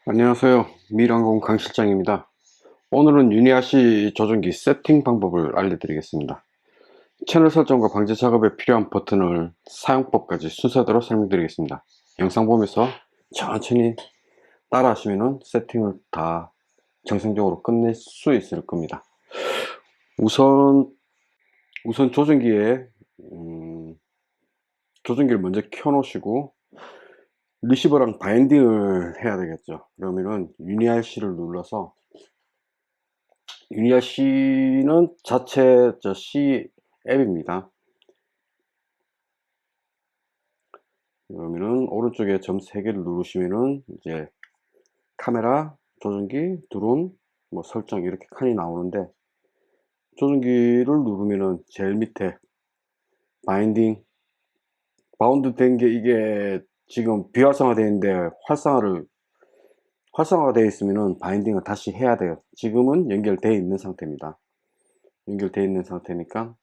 안녕하세요. 미랑공 강 실장입니다. 오늘은 유니아시 조종기 세팅 방법을 알려드리겠습니다. 채널 설정과 방제 작업에 필요한 버튼을 사용법까지 순서대로 설명드리겠습니다. 영상 보면서 천천히 따라 하시면 세팅을 다 정상적으로 끝낼 수 있을 겁니다. 우선 조종기를 먼저 켜 놓으시고 리시버랑 바인딩을 해야 되겠죠. 그러면은 유니아시를 눌러서, 유니아시는 자체 C 앱입니다. 그러면은 오른쪽에 점 3개를 누르시면은 이제 카메라, 조종기, 드론, 뭐 설정 이렇게 칸이 나오는데, 조종기를 누르면은 제일 밑에 바인딩, 바운드 된 게 이게 지금 비활성화 되어 있는데, 활성화가 되어 있으면은 바인딩을 다시 해야 돼요. 지금은 연결되어 있는 상태입니다. 연결되어 있는 상태니까,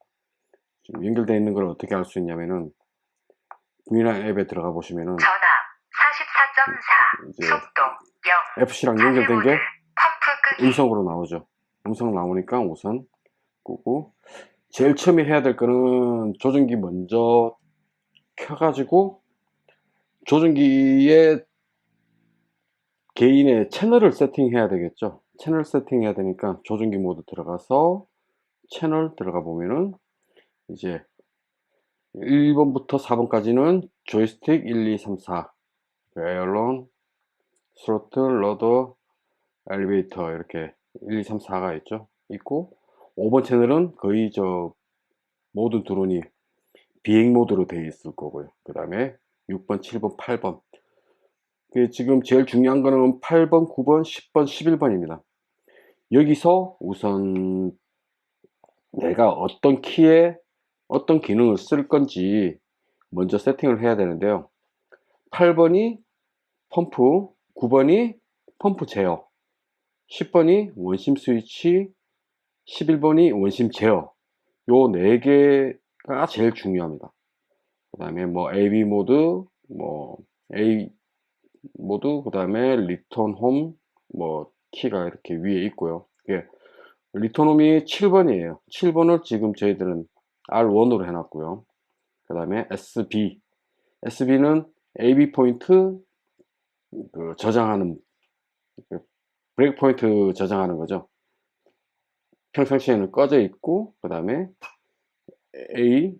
지금 연결되어 있는 걸 어떻게 알 수 있냐면은 V9 앱에 들어가 보시면은 전압 44.4 이제 속도 0 FC랑 연결된 게 펌프 끄기 음성으로 나오죠. 음성 나오니까 우선 끄고, 제일 처음에 해야 될 거는 조종기 먼저 켜가지고 조종기에 개인의 채널을 세팅해야 되겠죠. 채널 세팅해야 되니까 조종기 모드 들어가서 채널 들어가 보면은 이제 1번부터 4번까지는 조이스틱 1, 2, 3, 4, 에어론, 스로틀, 러더, 엘리베이터 이렇게 1, 2, 3, 4가 있고, 5번 채널은 거의 모든 드론이 비행 모드로 되어 있을 거고요. 그 다음에 6번, 7번, 8번. 지금 제일 중요한 거는 8번, 9번, 10번, 11번입니다. 여기서 우선 내가 어떤 키에 어떤 기능을 쓸 건지 먼저 세팅을 해야 되는데요. 8번이 펌프, 9번이 펌프 제어, 10번이 원심 스위치, 11번이 원심 제어. 요 4개가 제일 중요합니다. 그 다음에 뭐 AB 모드, 뭐 A 모드, 그 다음에 리턴 홈, 뭐 키가 이렇게 위에 있고요. 이게 리턴 홈이 7번이에요. 7번을 지금 저희들은 R1으로 해놨고요. 그 다음에 SB는 AB 포인트 저장하는, 브레이크 포인트 저장하는 거죠. 평상시에는 꺼져 있고, 그 다음에 A,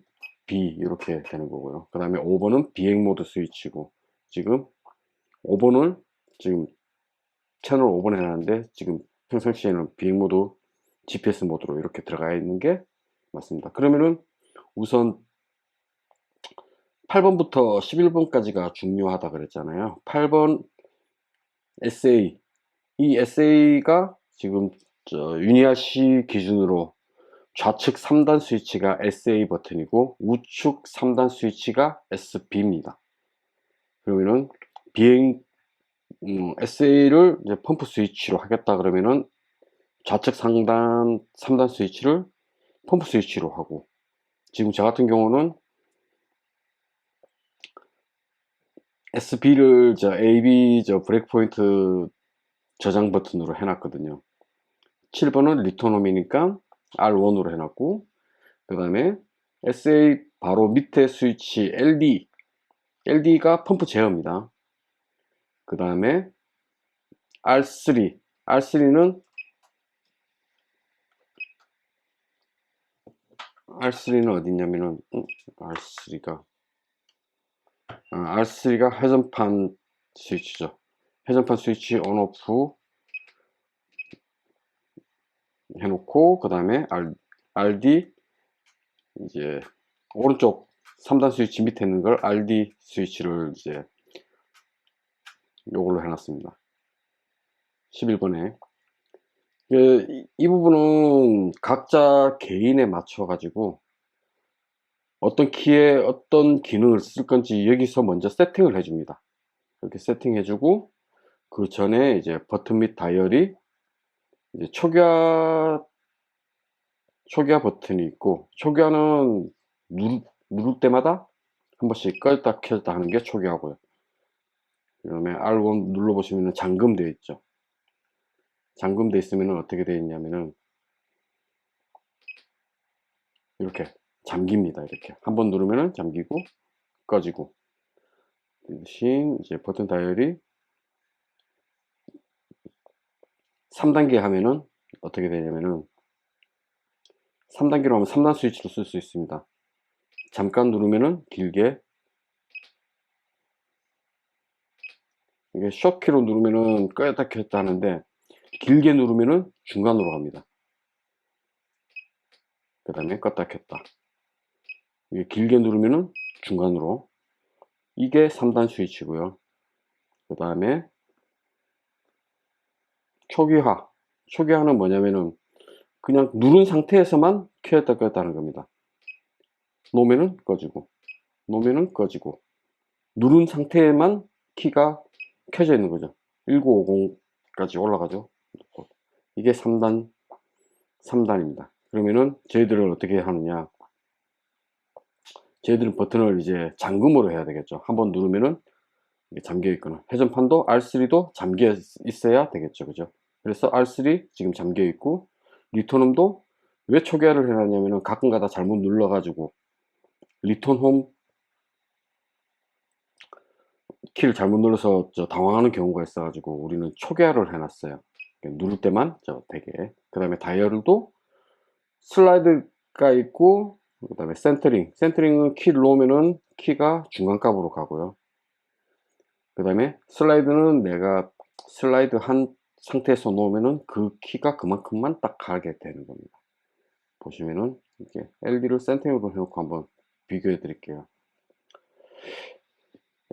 B 이렇게 되는 거고요. 그 다음에 5번은 비행 모드 스위치고, 지금 5번을 지금 채널 5번 해놨는데, 지금 평상시에는 비행 모드 GPS 모드로 이렇게 들어가 있는 게 맞습니다. 그러면은 우선 8번부터 11번까지가 중요하다 그랬잖아요. 8번 SA, 이 SA가 지금 유니아시 기준으로 좌측 3단 스위치가 SA 버튼이고 우측 3단 스위치가 SB입니다. 그러면은 비행 SA를 이제 펌프 스위치로 하겠다 그러면은 좌측 상단 3단 스위치를 펌프 스위치로 하고, 지금 저 같은 경우는 SB를 AB 브레이크 포인트 저장 버튼으로 해놨거든요. 7번은 리턴홈이니까 R1으로 해놨고, 그 다음에 SA 바로 밑에 스위치 LD가 펌프 제어입니다. 그 다음에 R3는 어디 있냐면은 R3가 회전판 스위치죠. 회전판 스위치 온오프 해놓고, 그 다음에 RD, 이제 오른쪽 3단 스위치 밑에 있는 걸 RD 스위치를 이제 요걸로 해놨습니다. 11번에 이 부분은 각자 개인에 맞춰 가지고 어떤 키에 어떤 기능을 쓸 건지 여기서 먼저 세팅을 해줍니다. 이렇게 세팅해주고, 그 전에 이제 버튼 및 다이얼이 이제 초기화 버튼이 있고, 초기화는 누를 때마다 한 번씩 껐다 켰다 하는 게 초기화고요. 그다음에 R1 눌러보시면 잠금되어 있죠. 잠금되어 있으면 어떻게 되어 있냐면은 이렇게 잠깁니다. 이렇게 한번 누르면 잠기고 꺼지고. 대신 이제 버튼 다이얼이 3단계 하면은 어떻게 되냐면은 3단계로 하면 3단 스위치로 쓸 수 있습니다. 잠깐 누르면은 길게, 이게 숏키로 누르면은 껐다 켰다 하는데 길게 누르면은 중간으로 갑니다. 그 다음에 껐다 켰다. 이게 길게 누르면은 중간으로. 이게 3단 스위치고요. 그 다음에 초기화. 초기화는 뭐냐면은 그냥 누른 상태에서만 켰다 껐다 하는 겁니다. 놓으면은 꺼지고, 놓으면은 꺼지고, 누른 상태에만 키가 켜져 있는 거죠. 1950까지 올라가죠. 이게 3단입니다. 그러면은 저희들은 어떻게 하느냐. 저희들은 버튼을 이제 잠금으로 해야 되겠죠. 한번 누르면은 잠겨 있거나, 회전판도 R3도 잠겨 있어야 되겠죠. 그죠? 그래서 R3 지금 잠겨 있고, 리턴홈도 왜 초기화를 해놨냐면은 가끔가다 잘못 눌러가지고 리턴홈 키를 잘못 눌러서 당황하는 경우가 있어가지고 우리는 초기화를 해놨어요. 누를 때만 되게. 그 다음에 다이얼도 슬라이드가 있고, 그 다음에 센터링은 키를 놓으면은 키가 중간값으로 가고요. 그 다음에 슬라이드는 내가 슬라이드 한 상태에서 놓으면은 그 키가 그만큼만 딱 가게 되는 겁니다. 보시면은 이렇게 LD를 센터링으로 해놓고 한번 비교해 드릴게요.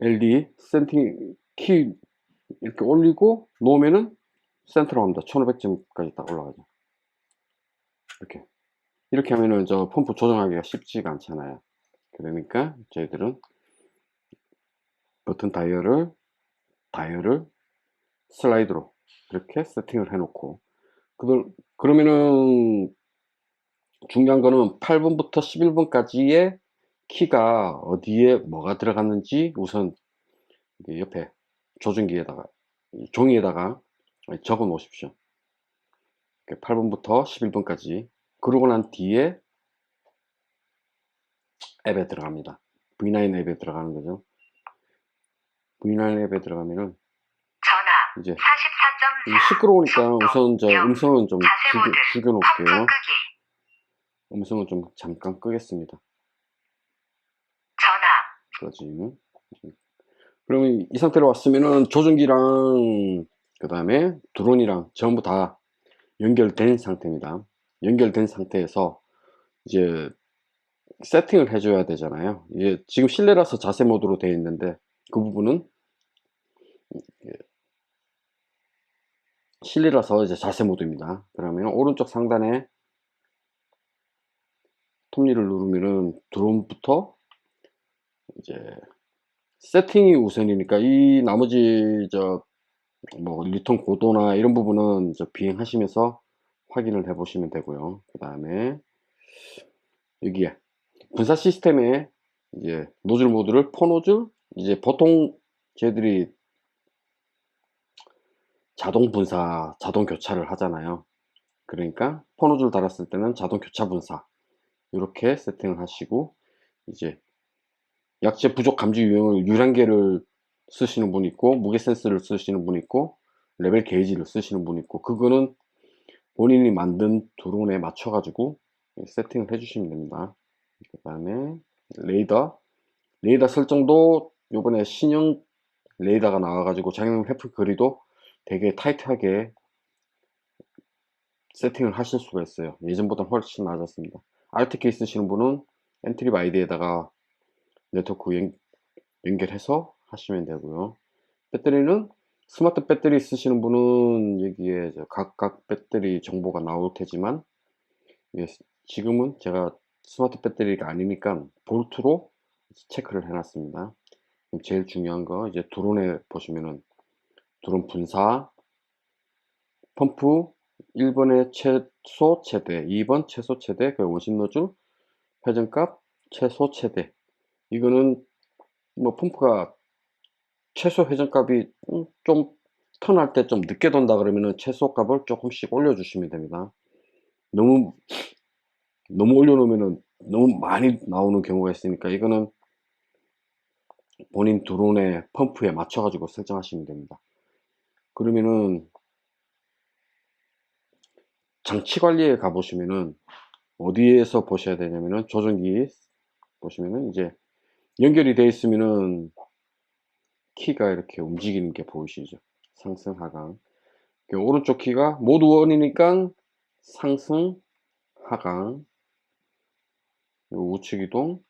LD 센팅 키 이렇게 올리고 놓으면은 센터로 갑니다. 1500점까지 딱 올라가죠. 이렇게 하면은 저 펌프 조정하기가 쉽지가 않잖아요. 그러니까 저희들은 버튼 다이얼을 슬라이드로 이렇게 세팅을 해 놓고, 그러면은 중요한 거는 8번부터 11번까지의 키가 어디에 뭐가 들어갔는지 우선 옆에 조정기에다가 종이에다가 적어 놓으십시오. 8번부터 11번까지. 그러고 난 뒤에 앱에 들어갑니다. V9 앱에 들어가는 거죠. V9 앱에 들어가면은 전화 이제 44.4 시끄러우니까 우선 저 영, 음성은 좀 자세 모드 죽여 펌프 놓을게요. 끄기 음성은 좀 잠깐 끄겠습니다. 전화 꺼지면. 그러면 이 상태로 왔으면은 조종기랑 그 다음에 드론이랑 전부 다 연결된 상태입니다. 연결된 상태에서 이제 세팅을 해줘야 되잖아요. 이게 지금 실내라서 자세 모드로 되어 있는데 그 부분은 실내라서 이제 자세 모드입니다. 그러면 오른쪽 상단에 톱니를 누르면은 드론부터 이제 세팅이 우선이니까 이 나머지 뭐 리턴 고도나 이런 부분은 비행하시면서 확인을 해 보시면 되고요. 그 다음에 여기에 분사 시스템에 이제 노즐 모드를 포노즐, 이제 보통 저희들이 자동 분사, 자동 교차를 하잖아요. 그러니까 포노즐 달았을 때는 자동 교차 분사 이렇게 세팅을 하시고, 이제 약재 부족 감지 유형을 유량계를 쓰시는 분이 있고, 무게 센서를 쓰시는 분이 있고, 레벨 게이지를 쓰시는 분이 있고, 그거는 본인이 만든 드론에 맞춰 가지고 세팅을 해 주시면 됩니다. 그 다음에 레이더 설정도 요번에 신형 레이더가 나와 가지고 장형 회프 거리도 되게 타이트하게 세팅을 하실 수가 있어요. 예전보다 훨씬 낮았습니다. RTK 쓰시는 분은 엔트리 아이디에다가 네트워크 연결해서 하시면 되고요. 배터리는 스마트 배터리 쓰시는 분은 여기에 각각 배터리 정보가 나올 테지만, 지금은 제가 스마트 배터리가 아니니까 볼트로 체크를 해 놨습니다. 제일 중요한 거 이제 드론에 보시면은 드론 분사, 펌프 1번의 최소 최대, 2번 최소 최대, 그 원심 노즐 회전값 최소 최대. 이거는 뭐 펌프가 최소 회전값이 좀 턴할 때 좀 늦게 돈다 그러면은 최소 값을 조금씩 올려주시면 됩니다. 너무 올려놓으면은 너무 많이 나오는 경우가 있으니까 이거는 본인 드론의 펌프에 맞춰 가지고 설정하시면 됩니다. 그러면은 장치 관리에 가 보시면은 어디에서 보셔야 되냐면은 조정기 보시면은 이제 연결이 되어 있으면은 키가 이렇게 움직이는 게 보이시죠? 상승 하강. 오른쪽 키가 모두 원이니까 상승 하강, 우측 이동,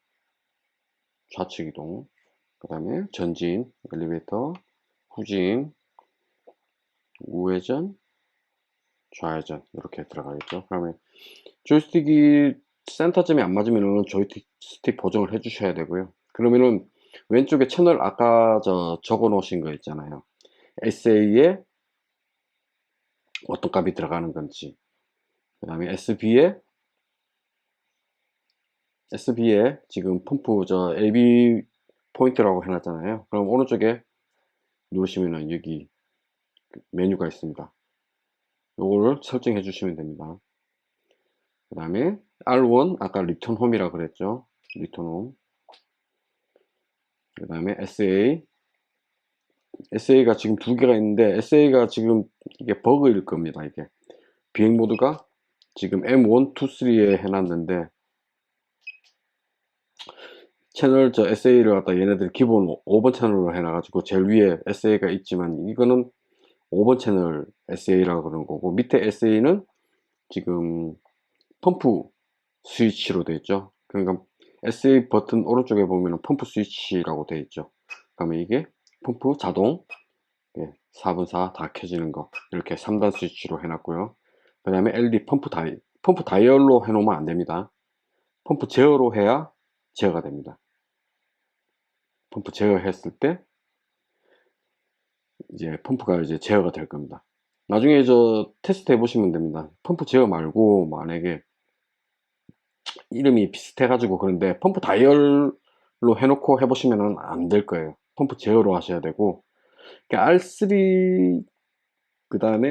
좌측 이동, 그 다음에 전진, 엘리베이터, 후진, 우회전, 좌회전 이렇게 들어가겠죠. 그러면 조이스틱이 센터점이 안 맞으면은 조이스틱 보정을 해 주셔야 되고요. 그러면은 왼쪽에 채널 아까 적어 놓으신 거 있잖아요. SA에 어떤 값이 들어가는 건지, 그 다음에 SB에 지금 펌프 AB 포인트라고 해놨잖아요. 그럼 오른쪽에 누르시면은 여기 메뉴가 있습니다. 요거를 설정해 주시면 됩니다. 그 다음에 R1 아까 리턴 홈이라고 그랬죠. 리턴 홈. 그 다음에 SA가 지금 두 개가 있는데 SA가 지금 이게 버그일 겁니다. 이게 비행 모드가 지금 M1, 2, 3에 해놨는데 채널 SA를 갖다 얘네들 기본 5번 채널로 해놔가지고 제일 위에 SA가 있지만 이거는 5번 채널 SA라고 그러는 거고 밑에 SA는 지금 펌프 스위치로 되어 있죠. 그러니까 SA 버튼 오른쪽에 보면 펌프 스위치라고 되어 있죠. 그러면 이게 펌프 자동 4분 4 다 켜지는 거 이렇게 3단 스위치로 해놨고요. 그 다음에 LED 펌프 다이얼로 해놓으면 안 됩니다. 펌프 제어로 해야 제어가 됩니다. 펌프 제어했을 때 이제 펌프가 이제 제어가 될 겁니다. 나중에 테스트 해보시면 됩니다. 펌프 제어 말고 만약에 이름이 비슷해 가지고 그런데 펌프 다이얼로 해놓고 해보시면 안 될 거예요. 펌프 제어로 하셔야 되고 R3 그 다음에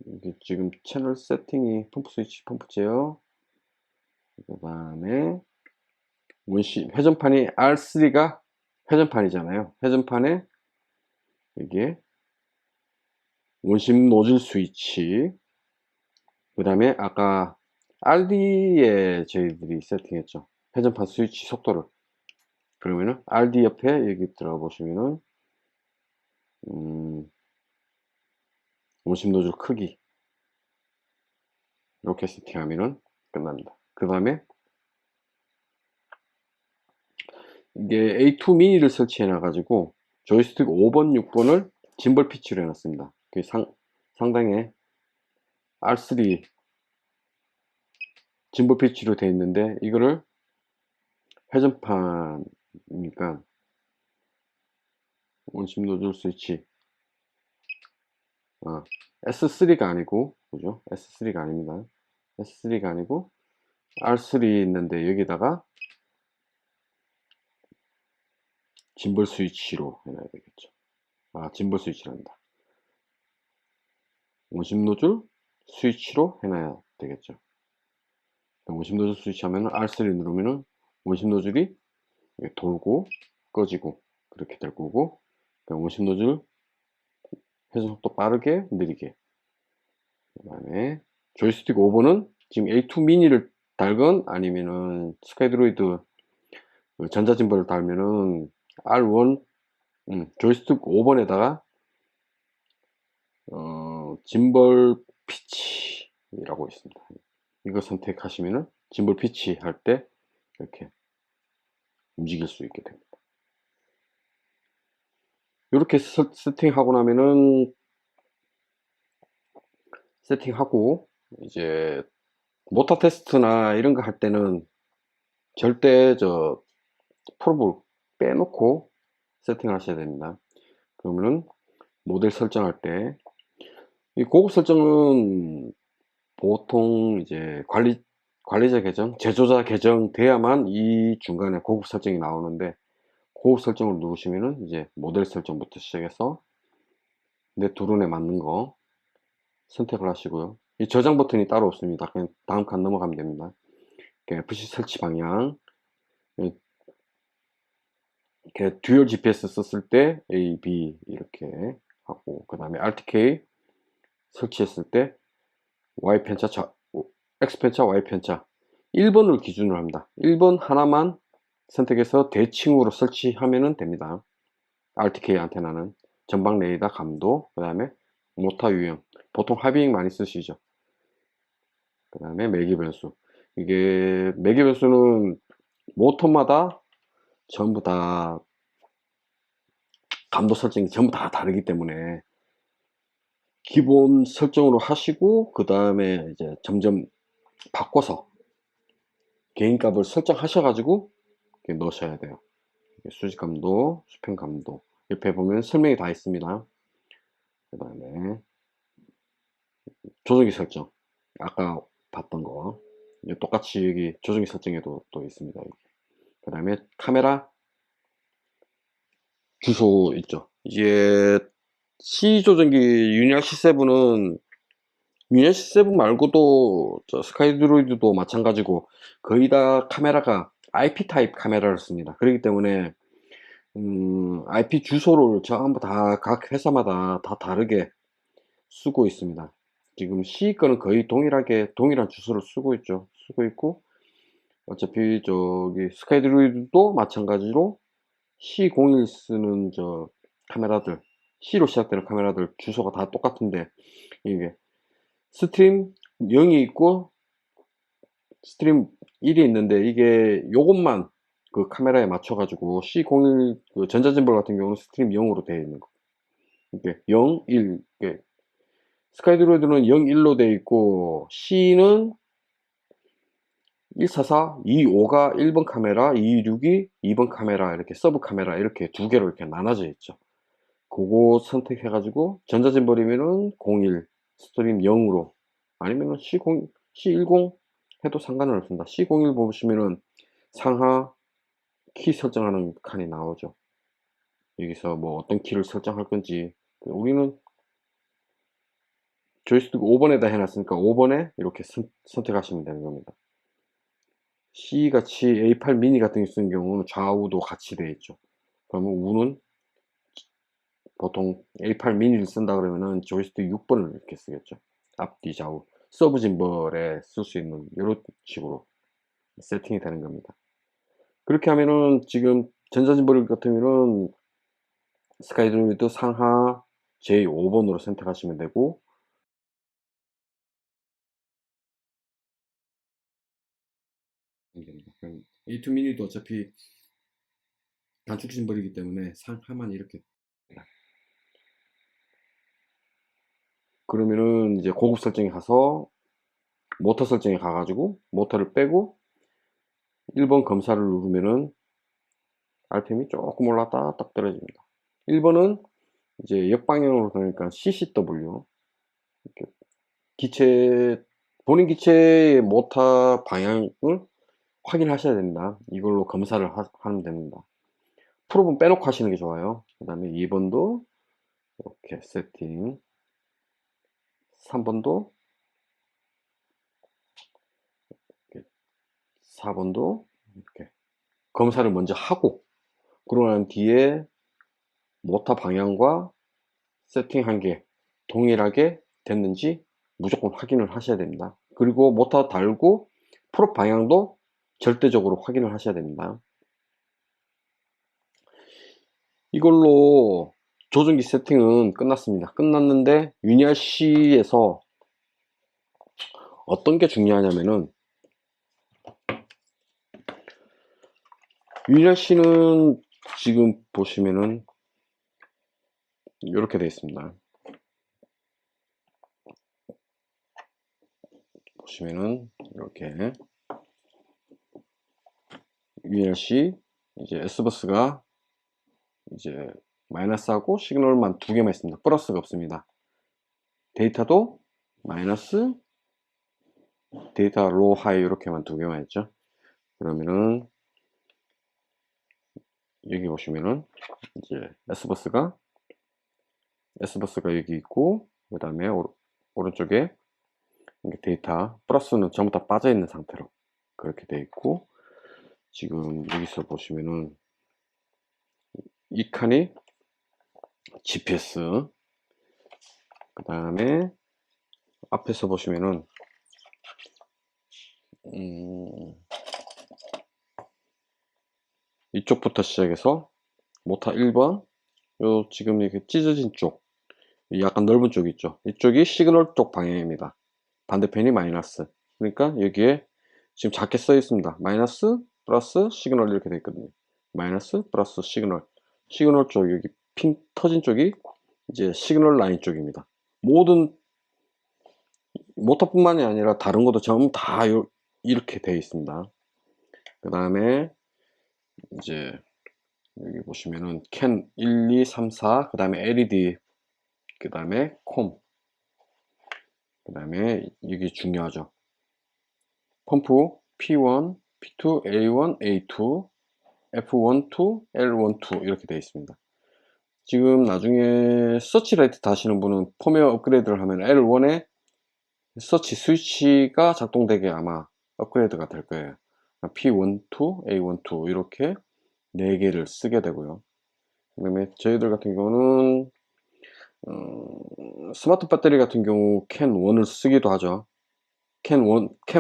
이게 지금 채널 세팅이 펌프 스위치 펌프 제어 그 다음에 회전판이 R3가 회전판이잖아요. 회전판에 이게 원심 노즐 스위치 그 다음에 아까 RD에 저희들이 세팅했죠. 회전판 스위치 속도를 그러면은 RD 옆에 여기 들어가 보시면은 원심 노즐 크기 이렇게 세팅하면은 끝납니다. 그 다음에 이게 A2 미니를 설치해 놔 가지고 조이스틱 5번 6번을 짐벌 피치로 해 놨습니다. 상당히 R3 짐벌 피치로 되어 있는데 이거를 회전판이니까 원심 노즐 스위치 S3가 아니고 그죠? S3가 아닙니다. S3가 아니고 R3 있는데 여기다가 짐벌 스위치로 해놔야 되겠죠. 짐벌 스위치란다. 원심 노즐 스위치로 해놔야 되겠죠. 원심 노즐 스위치 하면은 R3 누르면은 원심 노즐이 돌고 꺼지고 그렇게 될 거고 원심 노즐 회전 속도 빠르게 느리게 그 다음에 조이스틱 5번은 지금 A2 미니를 달건 아니면은 스카이드로이드 전자짐벌을 달면은 R1 조이스틱 5번에다가 짐벌 피치라고 있습니다. 이거 선택하시면은 짐벌 피치 할 때 이렇게 움직일 수 있게 됩니다. 이렇게 세팅하고 나면은 세팅하고 이제 모터 테스트나 이런 거 할 때는 절대 프로브 빼놓고 세팅을 하셔야 됩니다. 그러면은 모델 설정할 때 이 고급 설정은 보통 이제 관리자 계정, 제조자 계정 돼야만 이 중간에 고급 설정이 나오는데 고급 설정을 누르시면은 이제 모델 설정부터 시작해서 내 드론에 맞는 거 선택을 하시고요. 이 저장 버튼이 따로 없습니다. 그냥 다음 칸 넘어가면 됩니다. FC 설치 방향, 이렇게 듀얼 GPS 썼을 때 A, B 이렇게 하고, 그 다음에 RTK 설치했을 때 Y 편차, X 편차, Y 편차 1번을 기준으로 합니다. 1번 하나만 선택해서 대칭으로 설치하면 됩니다. RTK 안테나는 전방 레이더 감도, 그 다음에 모터 유형, 보통 하비잉 많이 쓰시죠. 그 다음에 매개 변수. 이게 매개 변수는 모터마다 전부 다 감도 설정이 전부 다 다르기 때문에 기본 설정으로 하시고, 그 다음에 이제 점점 바꿔서 개인 값을 설정하셔가지고 넣으셔야 돼요. 수직 감도, 수평 감도. 옆에 보면 설명이 다 있습니다. 그 다음에 조정기 설정. 아까 봤던 거. 똑같이 여기 조정기 설정에도 또 있습니다. 그 다음에 카메라 주소 있죠. 이제 C 조정기 유니알 C7은 유니알 C7 말고도 스카이드로이드도 마찬가지고 거의 다 카메라가 IP 타입 카메라를 씁니다. 그렇기 때문에 IP 주소를 전부 다 각 회사마다 다 다르게 쓰고 있습니다. 지금 C 거는 거의 동일한 주소를 쓰고 있죠. 쓰고 있고, 어차피 저기 스카이드로이드도 마찬가지로 C01 쓰는 저 카메라들, C로 시작되는 카메라들 주소가 다 똑같은데, 이게 스트림 0이 있고 스트림 1이 있는데, 이게 요것만 그 카메라에 맞춰 가지고 C01 그 전자짐벌 같은 경우는 스트림 0으로 되어 있는 거. 이게 0, 1, 이게 스카이드로이드는 0, 1로 되어 있고, C는 144, 25가 1번 카메라, 226이 2번 카메라, 이렇게 서브 카메라 이렇게 두 개로 이렇게 나눠져 있죠. 그거 선택해 가지고 전자짐벌이면은 01 스트림 0으로, 아니면은 C10 해도 상관은 없습니다. C01 보시면은 상하 키 설정하는 칸이 나오죠. 여기서 뭐 어떤 키를 설정할 건지, 우리는 조이스틱 5번에다 해놨으니까 5번에 이렇게 선택하시면 되는 겁니다. C같이 A8 미니 같은 게 쓰는 경우는 좌우도 같이 되어 있죠. 그러면 우는 보통 A8 미니를 쓴다 그러면은 조이스틱 6번을 이렇게 쓰겠죠. 앞뒤 좌우 서브 짐벌에 쓸 수 있는 이런 식으로 세팅이 되는 겁니다. 그렇게 하면은 지금 전자짐벌 같으면은 스카이드로이드 상하 J5번으로 선택하시면 되고, A2 미니도 어차피 단축 짐벌이기 때문에 상하만 이렇게, 그러면은 이제 고급 설정에 가서 모터 설정에 가가지고 모터를 빼고 1번 검사를 누르면은 RPM이 조금 올랐다 딱 떨어집니다. 1번은 이제 역방향으로 그러니까 CCW, 이렇게 기체, 본인 기체의 모터 방향을 확인하셔야 됩니다. 이걸로 검사를 하면 됩니다. 프로분 빼놓고 하시는 게 좋아요. 그 다음에 2번도 이렇게 세팅, 3번도, 4번도 이렇게 검사를 먼저 하고, 그러고 난 뒤에 모터 방향과 세팅한 게 동일하게 됐는지 무조건 확인을 하셔야 됩니다. 그리고 모터 달고 프롭 방향도 절대적으로 확인을 하셔야 됩니다. 이걸로 조종기 세팅은 끝났습니다. 끝났는데 유니알 C에서 어떤 게 중요하냐면은, 유니알 C는 지금 보시면은 이렇게 되어 있습니다. 보시면은 이렇게 유니알 C 이제 S버스가 이제 마이너스하고 시그널만 두 개만 있습니다. 플러스가 없습니다. 데이터도 마이너스, 데이터 로 하이 이렇게만 두 개만 있죠. 그러면은 여기 보시면은 이제 S버스가 여기 있고, 그 다음에 오른쪽에 이렇게 데이터 플러스는 전부 다 빠져 있는 상태로 그렇게 되어 있고, 지금 여기서 보시면은 이 칸이 GPS, 그 다음에 앞에서 보시면은 이쪽부터 시작해서 모타 1번, 요 지금 이렇게 찢어진 쪽, 약간 넓은 쪽 있죠. 이쪽이 시그널 쪽 방향입니다. 반대편이 마이너스. 그러니까 여기에 지금 작게 써 있습니다. 마이너스 플러스 시그널 이렇게 되어 있거든요. 마이너스 플러스 시그널 쪽, 여기 핑 터진 쪽이 이제 시그널 라인 쪽입니다. 모든 모터뿐만이 아니라 다른 것도 전부 다 이렇게 되어 있습니다. 그 다음에 이제 여기 보시면은 캔 1, 2, 3, 4, 그 다음에 LED, 그 다음에 콤, 그 다음에 이게 중요하죠. 펌프 P1, P2, A1, A2, F12, L12 이렇게 되어 있습니다. 지금 나중에 서치라이트 다시는 분은 펌웨어 업그레이드를 하면 L1에 서치 스위치가 작동되게 아마 업그레이드가 될 거예요. P12, A12 이렇게 4개를 쓰게 되고요. 그 다음에 저희들 같은 경우는 스마트 배터리 같은 경우 캔 1을 쓰기도 하죠. 캠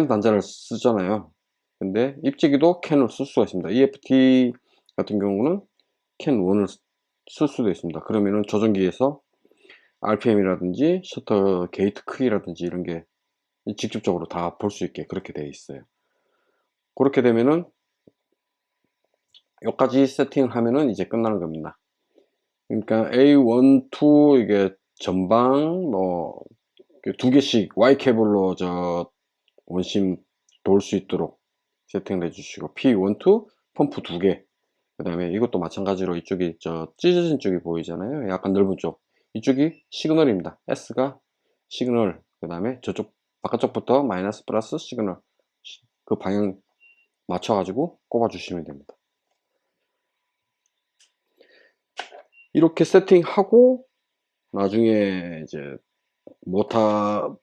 단자를 쓰잖아요. 근데 입지기도 캔을 쓸 수가 있습니다. EFT 같은 경우는 캔 1을 쓸 수도 있습니다. 그러면은 조종기에서 RPM이라든지 셔터 게이트 크기라든지 이런 게 직접적으로 다 볼 수 있게 그렇게 되어 있어요. 그렇게 되면은 여기까지 세팅을 하면은 이제 끝나는 겁니다. 그러니까 A1, 2 이게 전방 뭐 2개씩 Y 케이블로 원심 돌 수 있도록 세팅을 해주시고, P12 펌프 2개, 그 다음에 이것도 마찬가지로 이쪽이 찢어진 쪽이 보이잖아요. 약간 넓은 쪽, 이쪽이 시그널입니다. S가 시그널, 그 다음에 저쪽 바깥쪽부터 마이너스 플러스 시그널, 그 방향 맞춰 가지고 꼽아 주시면 됩니다. 이렇게 세팅하고 나중에 이제 모터의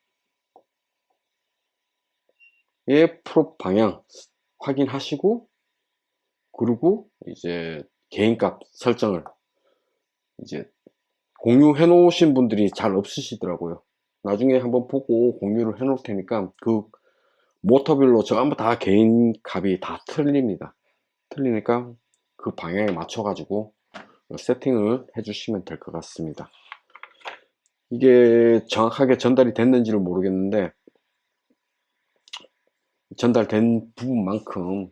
프롭 방향 확인하시고, 그리고 이제 개인값 설정을 이제 공유해 놓으신 분들이 잘 없으시더라고요. 나중에 한번 보고 공유를 해 놓을 테니까 그 모터별로 전부 다 개인 값이 다 틀립니다. 틀리니까 그 방향에 맞춰 가지고 세팅을 해 주시면 될 것 같습니다. 이게 정확하게 전달이 됐는지는 모르겠는데, 전달된 부분만큼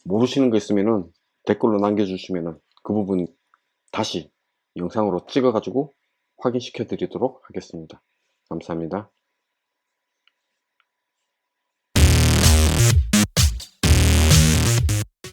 모르시는 거 있으면은 댓글로 남겨주시면은 그 부분 다시 영상으로 찍어 가지고 확인시켜 드리도록 하겠습니다. 감사합니다.